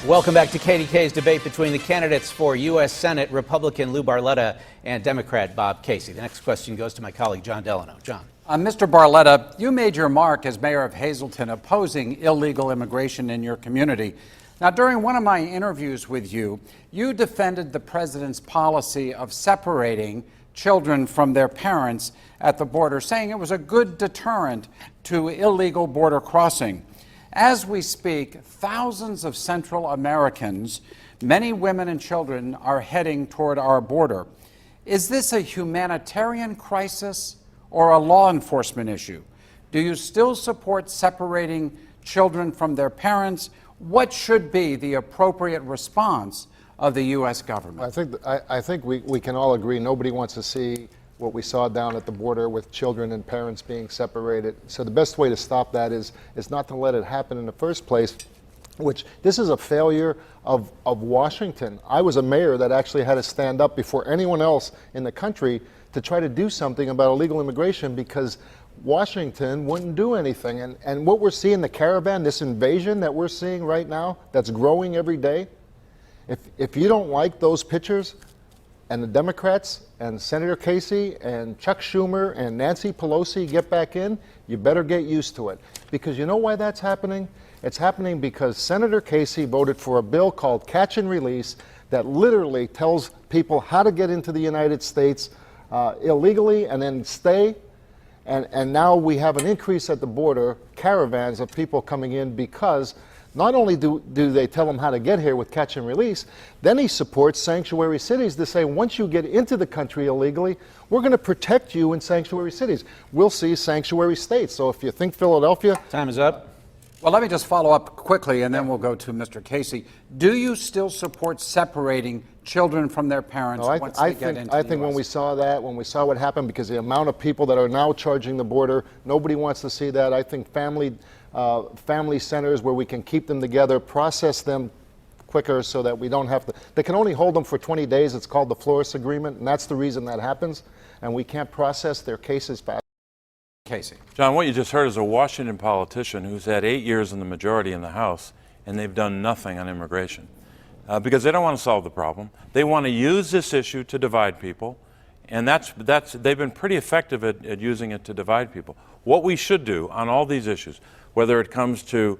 Welcome back to KDK's debate between the candidates for U.S. Senate, Republican Lou Barletta and Democrat Bob Casey. The next question goes to my colleague, John Delano. John. Mr. Barletta, you made your mark as mayor of Hazleton opposing illegal immigration in your community. Now, during one of my interviews with you, you defended the president's policy of separating children from their parents at the border, saying it was a good deterrent to illegal border crossing. As we speak, thousands of Central Americans, many women and children, are heading toward our border. Is this a humanitarian crisis or a law enforcement issue? Do you still support separating children from their parents? What should be the appropriate response of the U.S. government? I think we can all agree nobody wants to see what we saw down at the border with children and parents being separated. So the best way to stop that is not to let it happen in the first place, which this is a failure of Washington. I was a mayor that actually had to stand up before anyone else in the country to try to do something about illegal immigration because Washington wouldn't do anything. And what we're seeing, the caravan, this invasion that we're seeing right now, that's growing every day, if you don't like those pictures, and the Democrats and Senator Casey and Chuck Schumer and Nancy Pelosi get back in, you better get used to it. Because you know why that's happening? It's happening because Senator Casey voted for a bill called Catch and Release that literally tells people how to get into the United States illegally and then stay. And now we have an increase at the border, caravans of people coming in because not only do they tell them how to get here with catch and release, then he supports sanctuary cities to say once you get into the country illegally, we're going to protect you in sanctuary cities. We'll see sanctuary states. So if you think Philadelphia... Time is up. Well, let me just follow up quickly, and then we'll go to Mr. Casey. Do you still support separating children from their parents once they get into the US? I think when we saw what happened, because the amount of people that are now charging the border, nobody wants to see that. I think family centers where we can keep them together, process them quicker so that we don't have to. They can only hold them for 20 days. It's called the Flores Agreement, and that's the reason that happens. And we can't process their cases fast. Casey. John, what you just heard is a Washington politician who's had 8 years in the majority in the House, and they've done nothing on immigration because they don't want to solve the problem. They want to use this issue to divide people, and they've been pretty effective at using it to divide people. What we should do on all these issues, whether it comes to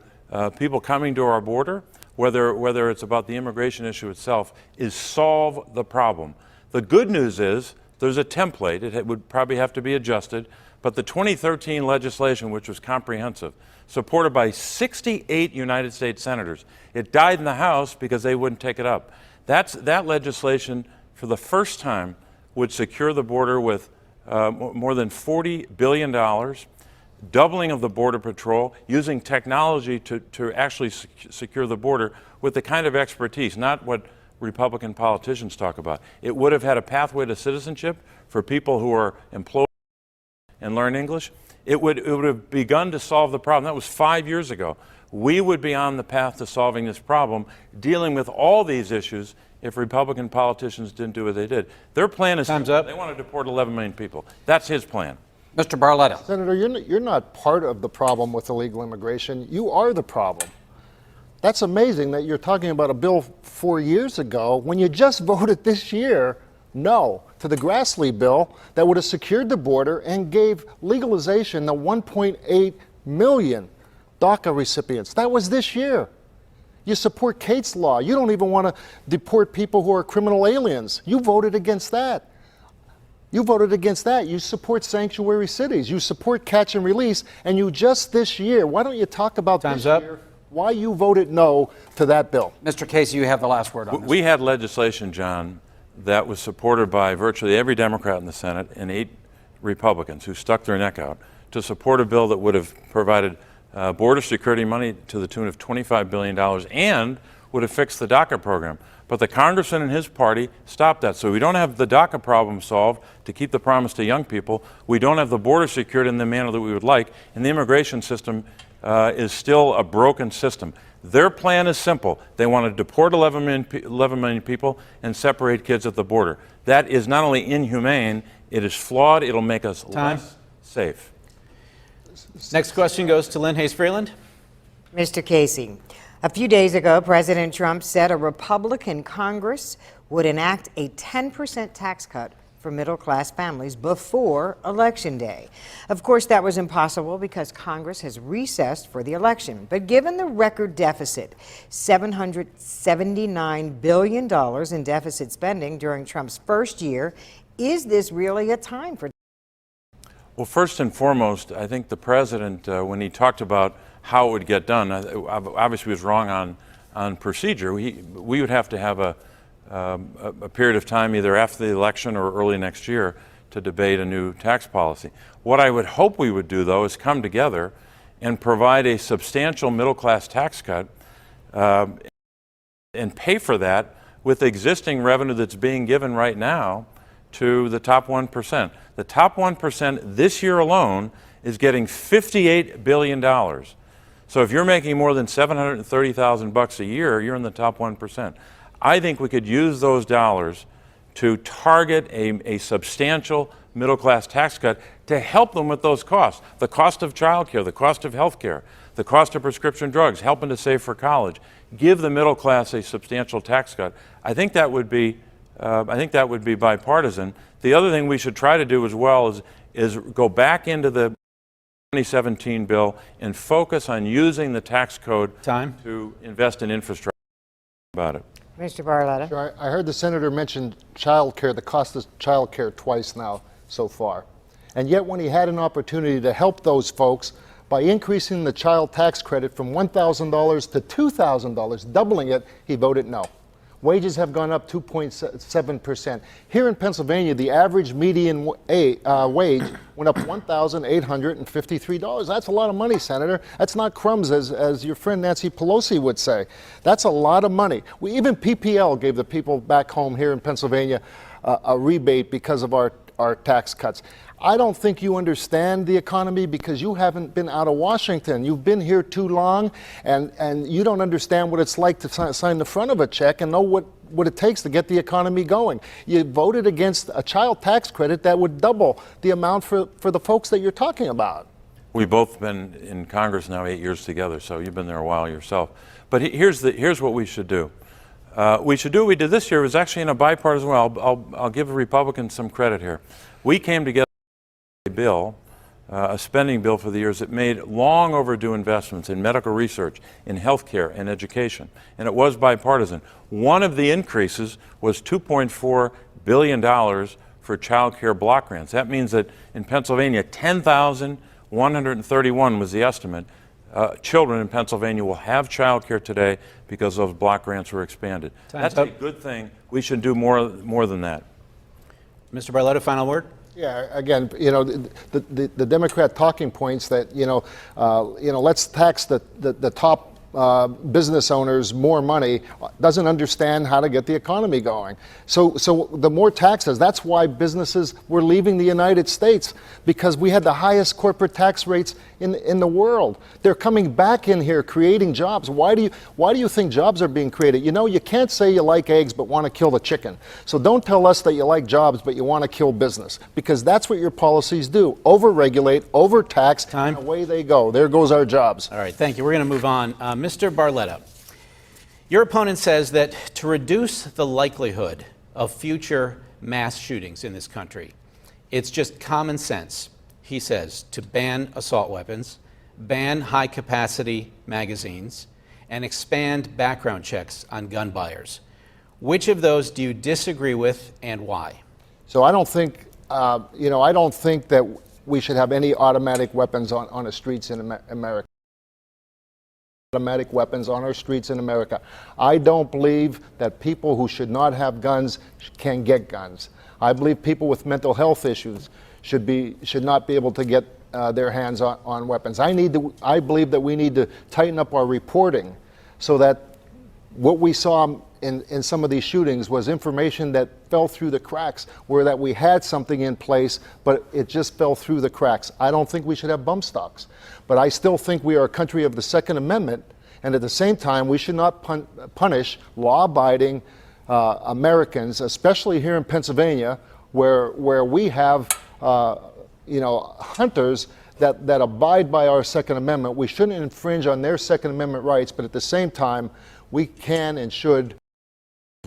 people coming to our border, whether it's about the immigration issue itself, is solve the problem. The good news is there's a template. It would probably have to be adjusted, but the 2013 legislation, which was comprehensive, supported by 68 United States senators, it died in the House because they wouldn't take it up. That legislation, for the first time, would secure the border with more than $40 billion, doubling of the Border Patrol, using technology to actually secure the border with the kind of expertise, not what Republican politicians talk about. It would have had a pathway to citizenship for people who are employed and learn English. It would have begun to solve the problem. That was 5 years ago. We would be on the path to solving this problem, dealing with all these issues if Republican politicians didn't do what they did. Their plan is Time's up. They want to deport 11 million people. That's his plan. Mr. Barletta. Senator, you're not part of the problem with illegal immigration. You are the problem. That's amazing that you're talking about a bill 4 years ago when you just voted this year no to the Grassley bill that would have secured the border and gave legalization to 1.8 million DACA recipients. That was this year. You support Kate's law. You don't even want to deport people who are criminal aliens. You voted against that. You voted against that. You support sanctuary cities. You support catch and release. And you just this year, why don't you talk about Time's this up. year, why you voted no to that bill? Mr. Casey, you have the last word on this. We had legislation, John, that was supported by virtually every Democrat in the Senate and 8 Republicans who stuck their neck out to support a bill that would have provided border security money to the tune of $25 billion and would have fixed the DACA program. But the congressman and his party stopped that. So we don't have the DACA problem solved to keep the promise to young people. We don't have the border secured in the manner that we would like. And the immigration system is still a broken system. Their plan is simple. They want to deport 11 million people and separate kids at the border. That is not only inhumane, it is flawed. It'll make us less safe. Next question goes to Lynn Hayes Freeland. Mr. Casey, A few days ago, President Trump said a Republican Congress would enact a 10% tax cut for middle-class families before Election Day. Of course, that was impossible because Congress has recessed for the election. But given the record deficit, $779 billion in deficit spending during Trump's first year, is this really a time for? Well, first and foremost, I think the president, when he talked about how it would get done, obviously was wrong on procedure. We would have to have a period of time either after the election or early next year to debate a new tax policy. What I would hope we would do, though, is come together and provide a substantial middle-class tax cut and pay for that with existing revenue that's being given right now to the top 1%. The top 1% this year alone is getting $58 billion. So if you're making more than $730,000 a year, you're in the top 1%. I think we could use those dollars to target a substantial middle-class tax cut to help them with those costs. The cost of childcare, the cost of health care, the cost of prescription drugs, helping to save for college. Give the middle class a substantial tax cut. I think that would be bipartisan. The other thing we should try to do as well is go back into the 2017 bill and focus on using the tax code to invest in infrastructure. About it. Mr. Barletta. Sure, I heard the senator mention child care, the cost of child care twice now so far. And yet when he had an opportunity to help those folks by increasing the child tax credit from $1,000 to $2,000, doubling it, he voted no. Wages have gone up 2.7%. Here in Pennsylvania, the average median wage went up $1,853. That's a lot of money, Senator. That's not crumbs, as your friend Nancy Pelosi would say. That's a lot of money. Even PPL gave the people back home here in Pennsylvania a rebate because of our tax cuts. I don't think you understand the economy because you haven't been out of Washington. You've been here too long, and you don't understand what it's like to sign the front of a check and know what it takes to get the economy going. You voted against a child tax credit that would double the amount for the folks that you're talking about. We've both been in Congress now 8 years together, so you've been there a while yourself. But here's what we should do. We should do what we did this year. It was actually in a bipartisan way. I'll give the Republicans some credit here. We came together a bill, a spending bill for the years that made long overdue investments in medical research, in health care, and education. And it was bipartisan. One of the increases was $2.4 billion for child care block grants. That means that in Pennsylvania, 10,131 was the estimate. Children in Pennsylvania will have child care today because those block grants were expanded. That's a good thing. We should do more than that. Mr. Barletta, final word? Yeah, again, the Democrat talking points that, let's tax the top business owners more money, doesn't understand how to get the economy going. So the more taxes, that's why businesses were leaving the United States, because we had the highest corporate tax rates in the world. They're coming back in here creating jobs. Why do you think jobs are being created? You can't say you like eggs but want to kill the chicken. So don't tell us that you like jobs but you want to kill business, because that's what your policies do. Overregulate, overtax, and away they go. There goes our jobs. All right, thank you. We're going to move on. Mr. Barletta, your opponent says that to reduce the likelihood of future mass shootings in this country, it's just common sense, he says, to ban assault weapons, ban high-capacity magazines, and expand background checks on gun buyers. Which of those do you disagree with, and why? So I don't think, I don't think that we should have any automatic weapons on the streets in America. Automatic weapons on our streets in America. I don't believe that people who should not have guns can get guns. I believe people with mental health issues should not be able to get their hands on weapons. I believe that we need to tighten up our reporting so that what we saw in some of these shootings was information that fell through the cracks, where that we had something in place, but it just fell through the cracks. I don't think we should have bump stocks, but I still think we are a country of the Second Amendment, and at the same time, we should not punish law-abiding Americans, especially here in Pennsylvania, where we have hunters that abide by our Second Amendment. We shouldn't infringe on their Second Amendment rights, but at the same time, we can and should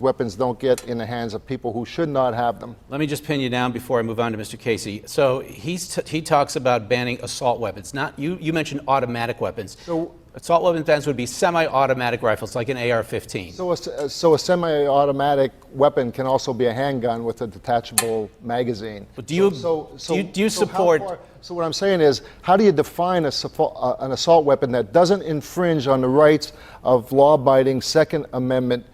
weapons don't get in the hands of people who should not have them. Let me just pin you down before I move on to Mr. Casey. So he talks about banning assault weapons. Not you mentioned automatic weapons. So assault weapons bans would be semi-automatic rifles like an AR-15. So a semi-automatic weapon can also be a handgun with a detachable magazine. But do you support? So what I'm saying is, how do you define an assault weapon that doesn't infringe on the rights of law-abiding Second Amendment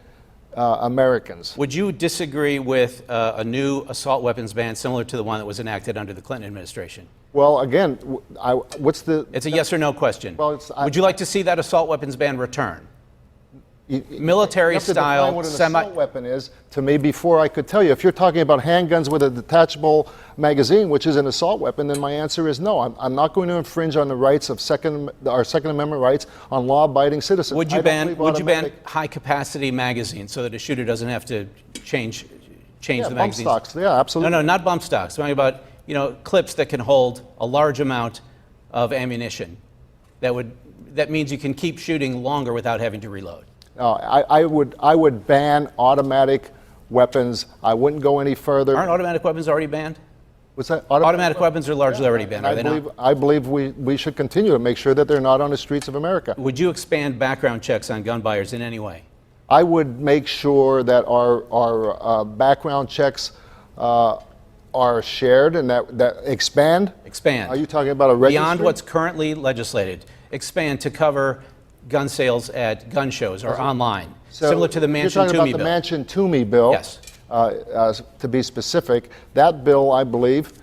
Americans? Would you disagree with a new assault weapons ban similar to the one that was enacted under the Clinton administration? Well, again, what's the? It's a yes or no question. Well, would you like to see that assault weapons ban return? Military you have to style define what an assault weapon is to me before I could tell you. If you're talking about handguns with a detachable magazine, which is an assault weapon, then my answer is no. I'm not going to infringe on the rights of our Second Amendment rights on law-abiding citizens. Would you ban high-capacity magazines so that a shooter doesn't have to change the bump magazines? stocks? Yeah, absolutely. No, not bump stocks. I'm talking about clips that can hold a large amount of ammunition. That means you can keep shooting longer without having to reload. I would ban automatic weapons. I wouldn't go any further. Aren't automatic weapons already banned? What's that? Automatic weapons are largely already banned, are they not? I believe we should continue to make sure that they're not on the streets of America. Would you expand background checks on gun buyers in any way? I would make sure that our background checks are shared and that expand. Expand. Are you talking about a registry? Beyond what's currently legislated. Expand to cover gun sales at gun shows or online, similar to the Manchin-Toomey bill. You're talking about the Manchin-Toomey bill. Yes. To be specific, that bill, I believe,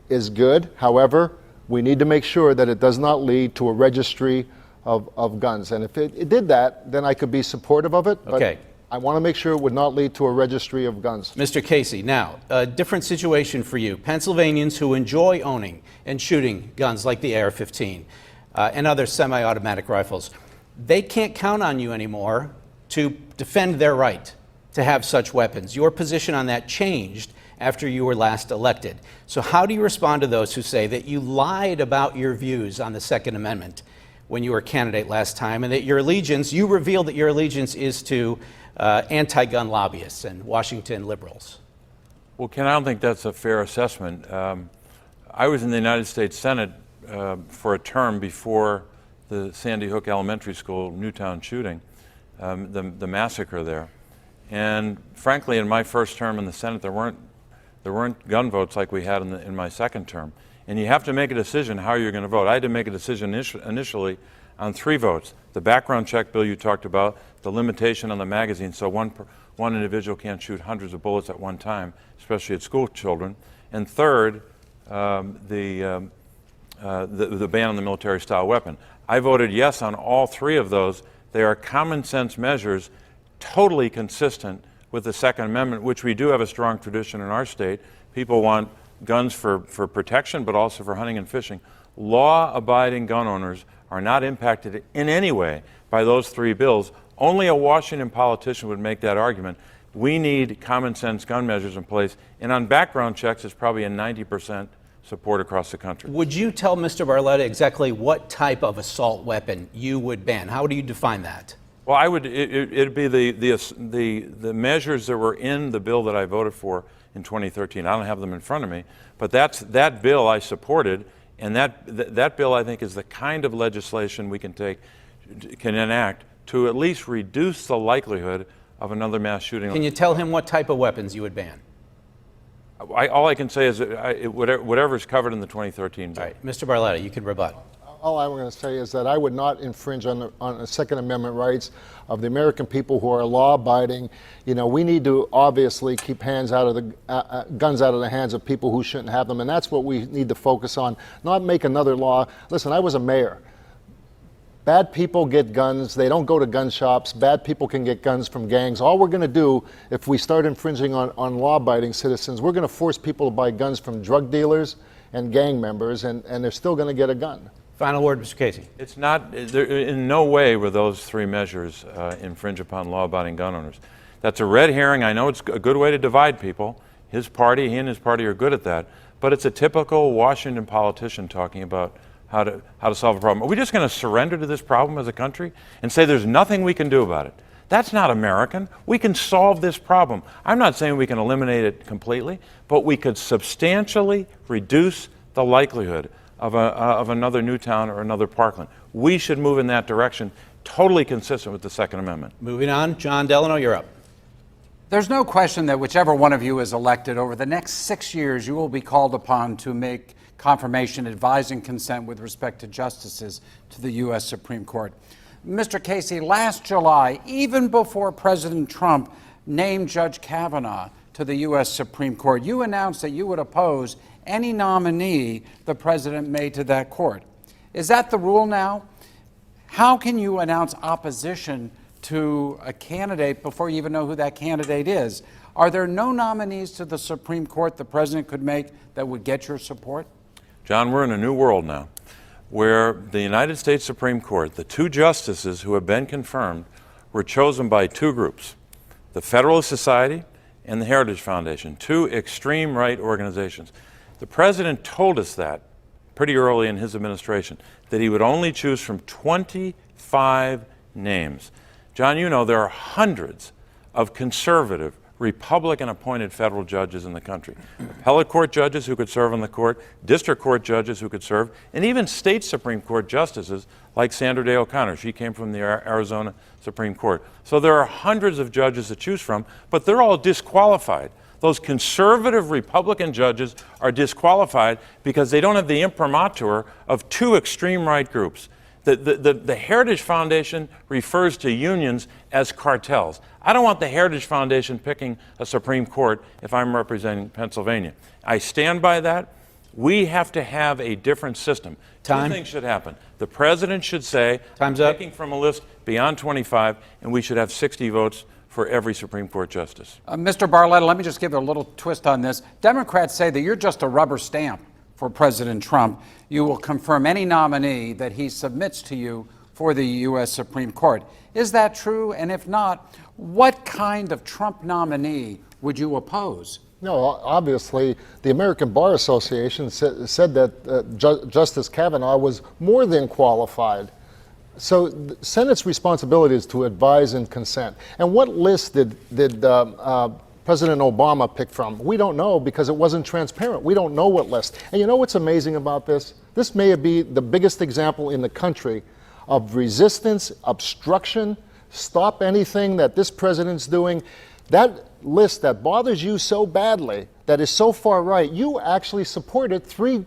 is good. However, we need to make sure that it does not lead to a registry of guns. And if it did that, then I could be supportive of it. But Okay. I want to make sure it would not lead to a registry of guns. Mr. Casey, now, a different situation for you. Pennsylvanians who enjoy owning and shooting guns like the AR-15 and other semi-automatic rifles, they can't count on you anymore to defend their right to have such weapons. Your position on that changed after you were last elected. So how do you respond to those who say that you lied about your views on the Second Amendment when you were a candidate last time, and that you revealed that your allegiance is to anti-gun lobbyists and Washington liberals? Well, Ken, I don't think that's a fair assessment. I was in the United States Senate for a term before the Sandy Hook Elementary School Newtown shooting, the massacre there. And frankly, in my first term in the Senate, there weren't gun votes like we had in my second term. And you have to make a decision how you're going to vote. I had to make a decision initially on 3 votes. The background check bill you talked about, the limitation on the magazine, so one individual can't shoot hundreds of bullets at one time, especially at school children. And third, the ban on the military-style weapon. I voted yes on all 3 of those. They are common sense measures, totally consistent with the Second Amendment, which we do have a strong tradition in our state. People want guns for protection, but also for hunting and fishing. Law-abiding gun owners are not impacted in any way by those 3 bills. Only a Washington politician would make that argument. We need common sense gun measures in place, and on background checks, it's probably a 90% support across the country. Would you tell Mr. Barletta exactly what type of assault weapon you would ban? How do you define that? Well, I would. It'd be the measures that were in the bill that I voted for in 2013. I don't have them in front of me, but that bill I supported, and that bill I think is the kind of legislation we can enact to at least reduce the likelihood of another mass shooting. Can you tell him what type of weapons you would ban? All I can say is whatever is covered in the 2013 bill. All right, Mr. Barletta, you can rebut. All I'm going to say is that I would not infringe on the Second Amendment rights of the American people who are law-abiding. You know, we need to obviously keep guns out of the hands of people who shouldn't have them, and that's what we need to focus on, not make another law. Listen, I was a mayor. Bad people get guns. They don't go to gun shops. Bad people can get guns from gangs. All we're going to do, if we start infringing on law-abiding citizens, we're going to force people to buy guns from drug dealers and gang members, and they're still going to get a gun. Final word, Mr. Casey. It's not, in no way were those 3 measures infringe upon law-abiding gun owners. That's a red herring. I know it's a good way to divide people. He and his party are good at that. but it's a typical Washington politician talking about how to solve a problem. Are we just going to surrender to this problem as a country and say there's nothing we can do about it? That's not American. We can solve this problem. I'm not saying we can eliminate it completely, but we could substantially reduce the likelihood of another Newtown or another Parkland. We should move in that direction, totally consistent with the Second Amendment. Moving on, John Delano, you're up. There's no question that whichever one of you is elected, over the next 6 years, you will be called upon to make confirmation, advising consent with respect to justices to the U.S. Supreme Court. Mr. Casey, last July, even before President Trump named Judge Kavanaugh to the U.S. Supreme Court, you announced that you would oppose any nominee the president made to that court. Is that the rule now? How can you announce opposition to a candidate before you even know who that candidate is? Are there no nominees to the Supreme Court the president could make that would get your support? John, we're in a new world now where the United States Supreme Court, the two justices who have been confirmed, were chosen by two groups, the Federalist Society and the Heritage Foundation, two extreme right organizations. The president told us that pretty early in his administration, that he would only choose from 25 names. John, you know there are hundreds of conservative, Republican-appointed federal judges in the country. Appellate court judges who could serve on the court, district court judges who could serve, and even state Supreme Court justices like Sandra Day O'Connor. She came from the Arizona Supreme Court. So there are hundreds of judges to choose from, but they're all disqualified. Those conservative Republican judges are disqualified because they don't have the imprimatur of two extreme right groups. The Heritage Foundation refers to unions as cartels. I don't want the Heritage Foundation picking a Supreme Court if I'm representing Pennsylvania. I stand by that. We have to have a different system. Time. Two things should happen. The president should say, Time's up. picking from a list beyond 25, and we should have 60 votes for every Supreme Court justice. Mr. Barletta, let me just give you a little twist on this. Democrats say that you're just a rubber stamp for President Trump. You will confirm any nominee that he submits to you for the U.S. Supreme Court. Is that true? And if not, what kind of Trump nominee would you oppose? No, obviously, the American Bar Association said that Justice Kavanaugh was more than qualified. So the Senate's responsibility is to advise and consent. And what list did President Obama pick from? We don't know because it wasn't transparent. We don't know what list. And you know what's amazing about this? This may be the biggest example in the country of resistance, obstruction, stop anything that this president's doing. That list that bothers you so badly, that is so far right, you actually supported 3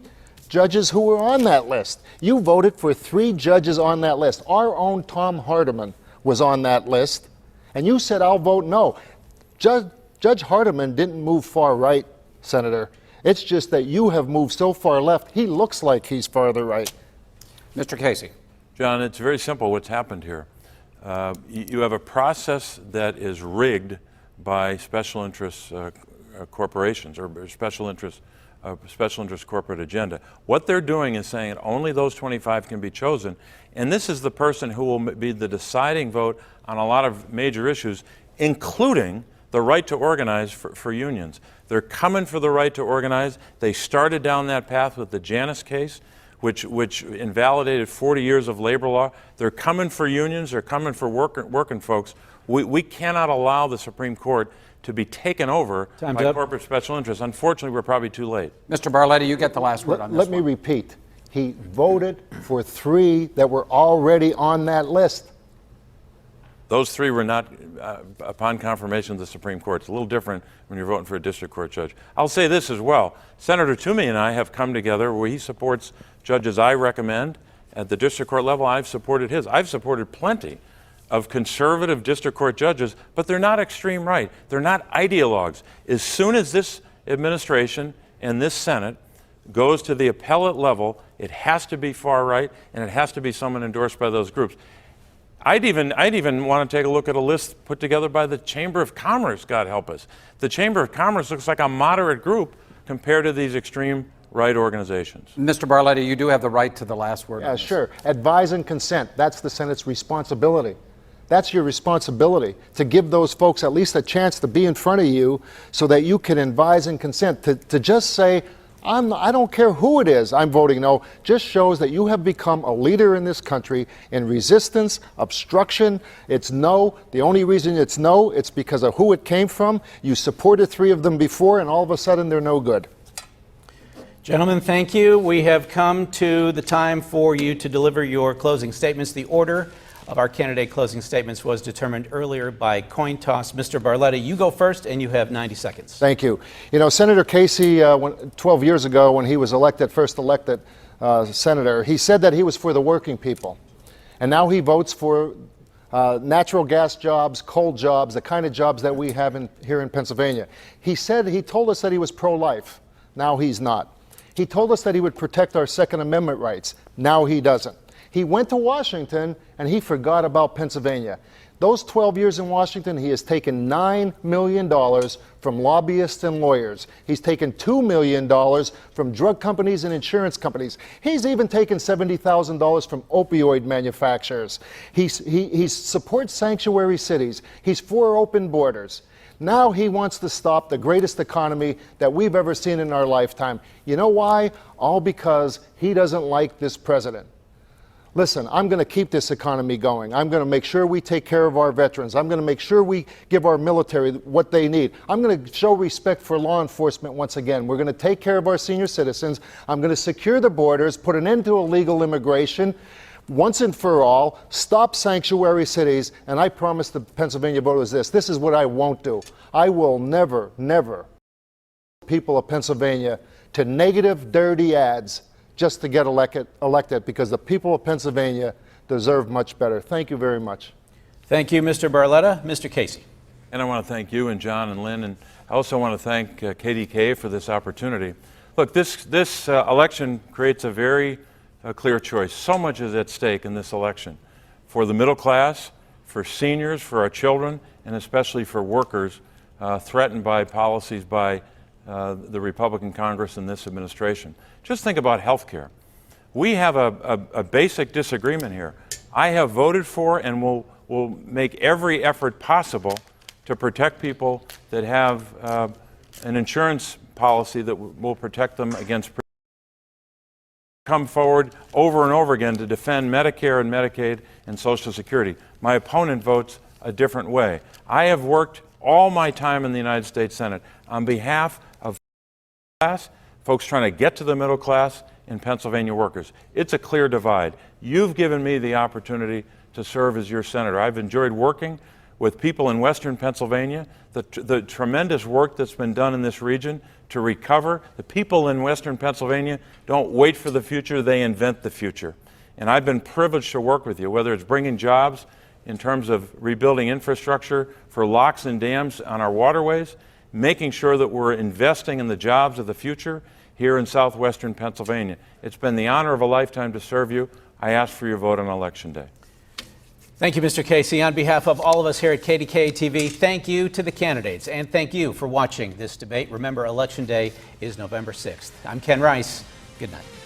judges who were on that list. You voted for 3 judges on that list. Our own Tom Hardiman was on that list, and you said, I'll vote no. Judge Hardiman didn't move far right, Senator. It's just that you have moved so far left, he looks like he's farther right. Mr. Casey. John, it's very simple what's happened here. You have a process that is rigged by special interest corporations or special interest corporate agenda. What they're doing is saying that only those 25 can be chosen, and this is the person who will be the deciding vote on a lot of major issues, including the right to organize for unions. They're coming for the right to organize. They started down that path with the Janus case, which invalidated 40 years of labor law. They're coming for unions. They're coming for working folks. We cannot allow the Supreme Court to be taken over by corporate special interests. Unfortunately, we're probably too late. Mr. Barletta, you get the last word on this Let one. me repeat. He voted for 3 that were already on that list. Those 3 were not upon confirmation of the Supreme Court. It's a little different when you're voting for a district court judge. I'll say this as well. Senator Toomey and I have come together where he supports judges I recommend at the district court level. I've supported his. I've supported plenty of conservative district court judges, but they're not extreme right. They're not ideologues. As soon as this administration and this Senate goes to the appellate level, it has to be far right, and it has to be someone endorsed by those groups. I'd even want to take a look at a list put together by the Chamber of Commerce, God help us. The Chamber of Commerce looks like a moderate group compared to these extreme right organizations. Mr. Barletta, you do have the right to the last word. Yeah, sure. Advise and consent. That's the Senate's responsibility. That's your responsibility, to give those folks at least a chance to be in front of you so that you can advise and consent. To just say, I don't care who it is, I'm voting no, just shows that you have become a leader in this country in resistance, obstruction. It's no. The only reason it's no, it's because of who it came from. You supported 3 of them before, and all of a sudden they're no good. Gentlemen, thank you. We have come to the time for you to deliver your closing statements. The order of our candidate closing statements was determined earlier by coin toss. Mr. Barletta, you go first, and you have 90 seconds. Thank you. You know, Senator Casey, 12 years ago when he was first elected senator, he said that he was for the working people. And now he votes for natural gas jobs, coal jobs, the kind of jobs that we have here in Pennsylvania. He told us that he was pro-life. Now he's not. He told us that he would protect our Second Amendment rights. Now he doesn't. He went to Washington and he forgot about Pennsylvania. Those 12 years in Washington, he has taken $9 million from lobbyists and lawyers. He's taken $2 million from drug companies and insurance companies. He's even taken $70,000 from opioid manufacturers. He supports sanctuary cities. He's for open borders. Now he wants to stop the greatest economy that we've ever seen in our lifetime. You know why? All because he doesn't like this president. Listen, I'm going to keep this economy going. I'm going to make sure we take care of our veterans. I'm going to make sure we give our military what they need. I'm going to show respect for law enforcement once again. We're going to take care of our senior citizens. I'm going to secure the borders, put an end to illegal immigration once and for all, stop sanctuary cities, and I promise the Pennsylvania voters this is what I won't do. I will never, never people of Pennsylvania to negative, dirty ads just to get elected because the people of Pennsylvania deserve much better. Thank you very much. Thank you, Mr. Barletta. Mr. Casey. And I want to thank you and John and Lynn, and I also want to thank KDK for this opportunity. Look, this election creates a very clear choice. So much is at stake in this election for the middle class, for seniors, for our children, and especially for workers threatened by policies by the Republican Congress and this administration. Just think about health care. We have a basic disagreement here. I have voted for and will make every effort possible to protect people that have an insurance policy that will protect them against come forward over and over again to defend Medicare and Medicaid and Social Security. My opponent votes a different way. I have worked all my time in the United States Senate on behalf of class, folks trying to get to the middle class, and Pennsylvania workers. It's a clear divide. You've given me the opportunity to serve as your senator. I've enjoyed working with people in Western Pennsylvania, the tremendous work that's been done in this region to recover. The people in Western Pennsylvania don't wait for the future, they invent the future. And I've been privileged to work with you, whether it's bringing jobs in terms of rebuilding infrastructure for locks and dams on our waterways, making sure that we're investing in the jobs of the future here in southwestern Pennsylvania. It's been the honor of a lifetime to serve you. I ask for your vote on Election Day. Thank you, Mr. Casey. On behalf of all of us here at KDKA TV, thank you to the candidates, and thank you for watching this debate. Remember, Election Day is November 6th. I'm Ken Rice. Good night.